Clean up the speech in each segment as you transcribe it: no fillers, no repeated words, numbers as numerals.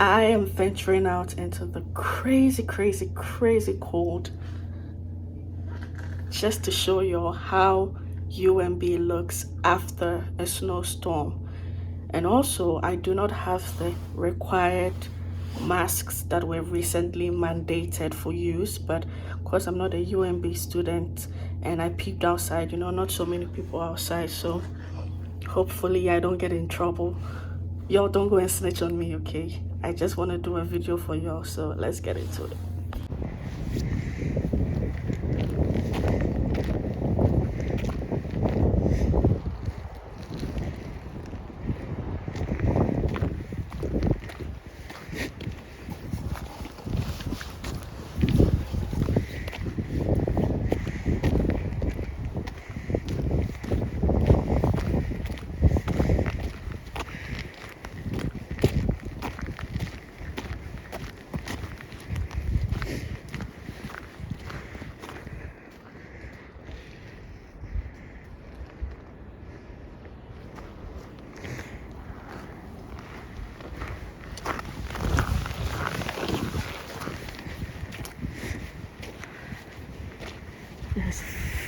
I am venturing out into the crazy, crazy, crazy cold just to show you how UMB looks after a snowstorm. And also, I do not have the required masks that were recently mandated for use, but of course I'm not a UMB student and I peeped outside, not so many people outside, so hopefully I don't get in trouble. Y'all don't go and snitch on me, okay? I just want to do a video for y'all, so let's get into it. It's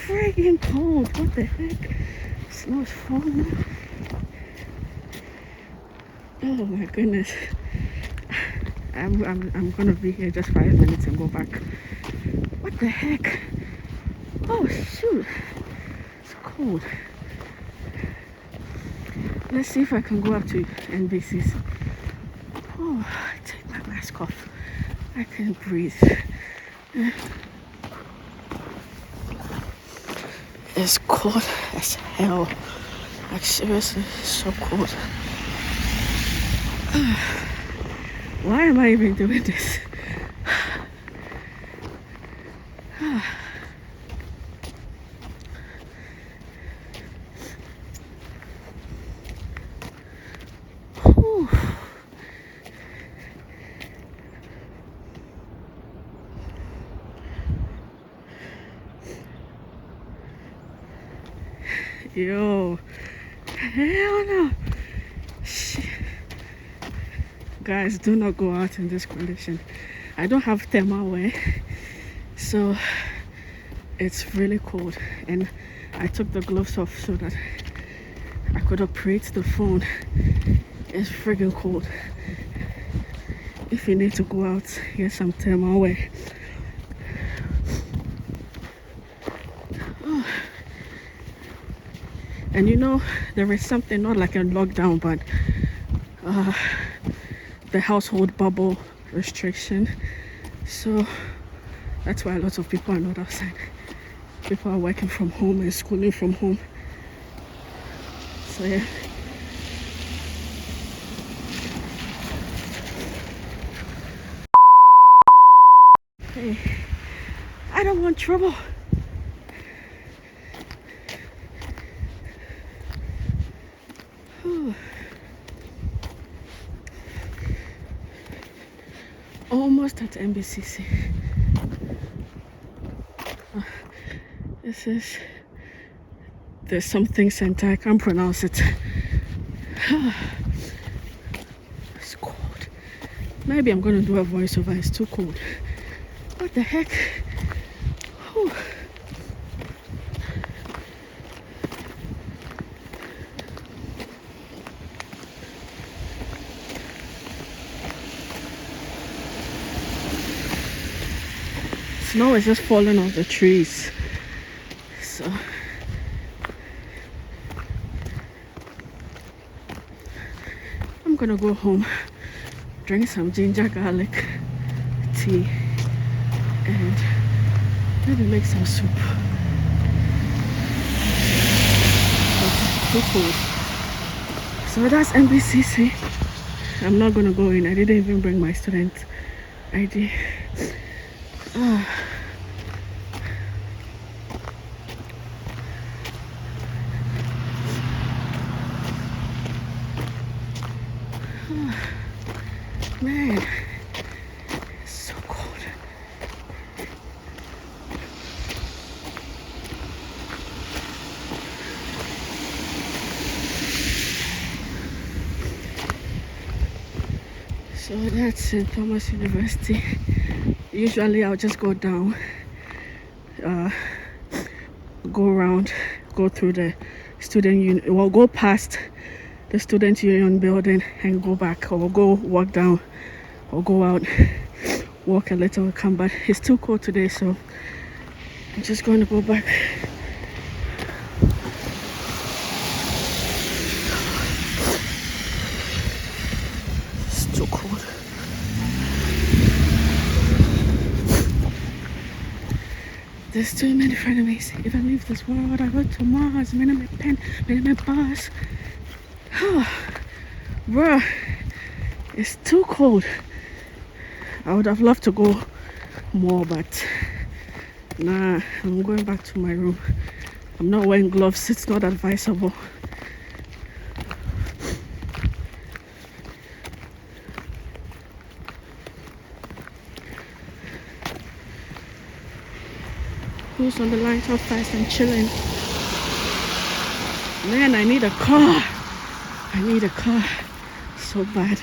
friggin' cold. What the heck? Snow's falling. Oh my goodness. I'm gonna be here just 5 minutes and go back. What the heck? Oh shoot. It's cold. Let's see if I can go up to NBC's. Oh, take my mask off. I can't breathe. It's cold as hell. Like seriously, it's so cold. Why am I even doing this? Yo, hell no. Shit. Guys, do not go out in this condition. I don't have thermal wear, so it's really cold, and I took the gloves off so that I could operate the phone. It's friggin' cold. If you need to go out, get some thermal wear. And there is something, not like a lockdown, but the household bubble restriction. So that's why a lot of people are not outside. People are working from home and schooling from home. So yeah. Hey, I don't want trouble. Almost at NBCC. This is the something center. I can't pronounce it. It's cold. Maybe I'm gonna do a voiceover. It's too cold. What the heck? Whew. Snow is just falling off the trees. So I'm gonna go home, drink some ginger garlic tea, and maybe make some soup. It's too cold. So that's NBCC. I'm not gonna go in. I didn't even bring my student ID. Man, it's so cold. So that's St. Thomas University. Usually I'll just go down, go around, go through the student union, well, go past the student union building and go back, or go walk down, or go out, walk a little, come back. It's too cold today, so I'm just going to go back. It's too cold. There's too many frenemies. If I leave this world, I go to Mars. Minimum pen, minimum bus. Bruh, it's too cold. I would have loved to go more, but nah, I'm going back to my room. I'm not wearing gloves. It's not advisable. Who's on the line so fast and chilling? Man, I need a car. I need a car so bad.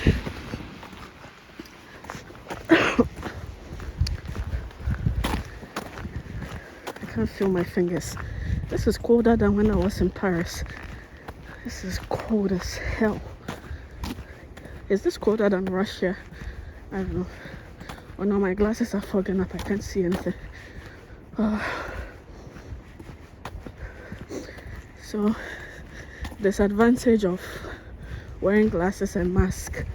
I can't feel my fingers. This is colder than when I was in Paris. This is cold as hell. Is this colder than Russia? I don't know. Oh no, my glasses are fogging up. I can't see anything. So, disadvantage of wearing glasses and mask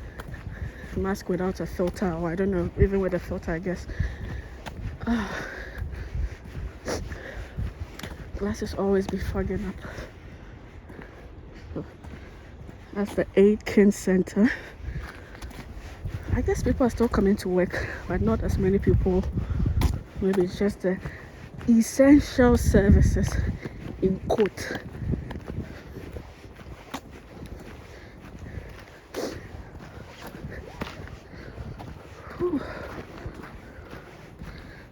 without a filter, or I don't know, even with a filter, I guess. Glasses always be fogging up. So, that's the Aiken Center. I guess people are still coming to work, but not as many people. Maybe it's just the essential services in quote.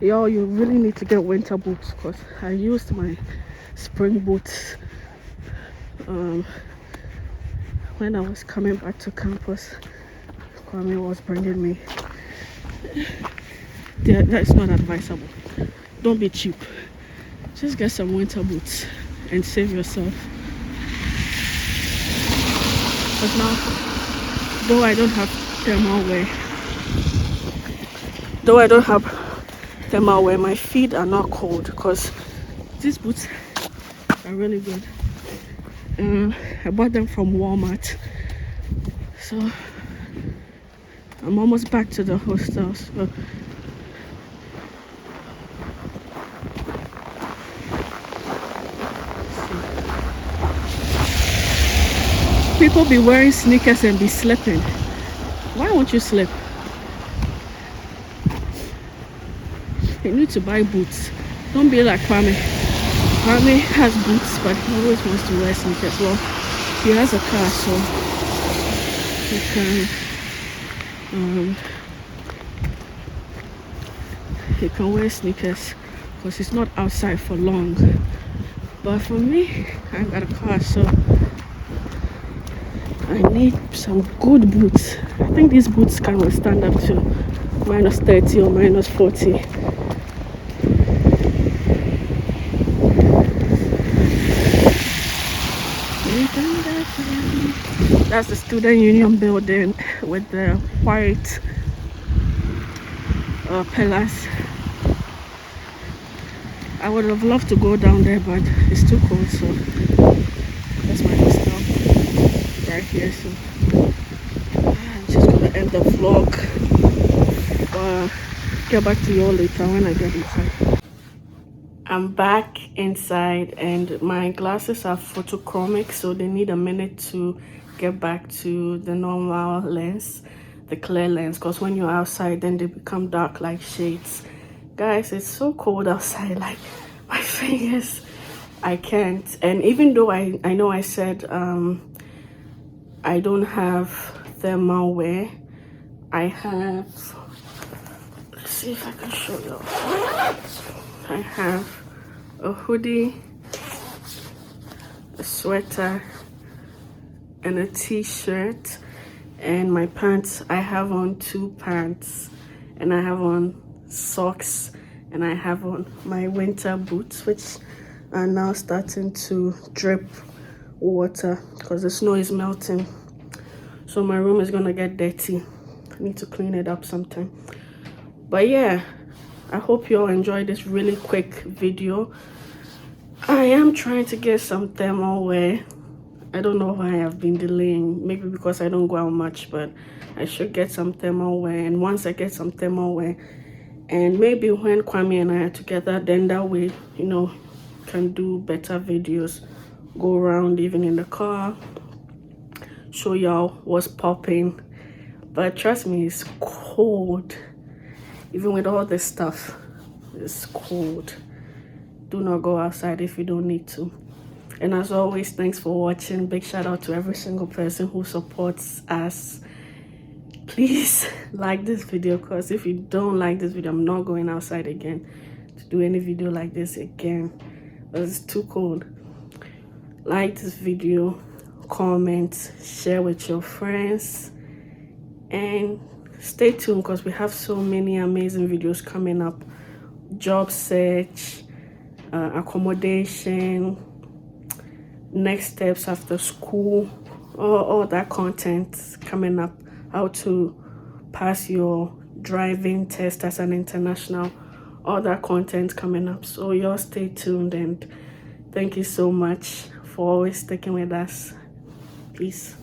Yo, you really need to get winter boots, because I used my spring boots when I was coming back to campus. Kwame was bringing me. That's not advisable. Don't be cheap. Just get some winter boots and save yourself. But now, though I don't have thermal wear, my feet are not cold because these boots are really good. I bought them from Walmart. So I'm almost back to the hostel. So people be wearing sneakers and be slipping. Why won't you slip? You need to buy boots. Don't be like Kwame. Kwame has boots, but he always wants to wear sneakers. Well, he has a car, so he can wear sneakers because he's not outside for long. But for me, I got a car, so I need some good boots. I think these boots can withstand up to minus 30 or minus 40. That's the student union building with the white pillars. I would have loved to go down there, but it's too cold, so that's my hostel right here. So I'm just gonna end the vlog. Get back to you all later when I get inside. I'm back inside and my glasses are photochromic, so they need a minute to get back to the normal lens, the clear lens, because when you're outside then they become dark like shades. Guys, it's so cold outside, like my fingers, I can't. And even though I know I said I don't have thermal wear, I have, let's see if I can show you. I have a hoodie, a sweater, and a t-shirt, And my pants, I have on 2 pants, and I have on socks, and I have on my winter boots, which are now starting to drip water because the snow is melting. So my room is gonna get dirty. I need to clean it up sometime. But yeah, I hope you all enjoyed this really quick video. I am trying to get some thermal wear. I don't know why I've been delaying. Maybe because I don't go out much, but I should get some thermal wear. And once I get some thermal wear, and maybe when Kwame and I are together, then that way, you know, can do better videos. Go around even in the car, show y'all what's popping. But trust me, it's cold. Even with all this stuff, it's cold. Do not go outside if you don't need to. And as always, thanks for watching. Big shout out to every single person who supports us. Please like this video, because if you don't like this video, I'm not going outside again to do any video like this again, because it's too cold. Like this video, comment, share with your friends, and stay tuned because we have so many amazing videos coming up. Job search, accommodation, next steps after school, all that content coming up. How to pass your driving test as an international, all that content coming up. So y'all stay tuned, and thank you so much for always sticking with us. Peace.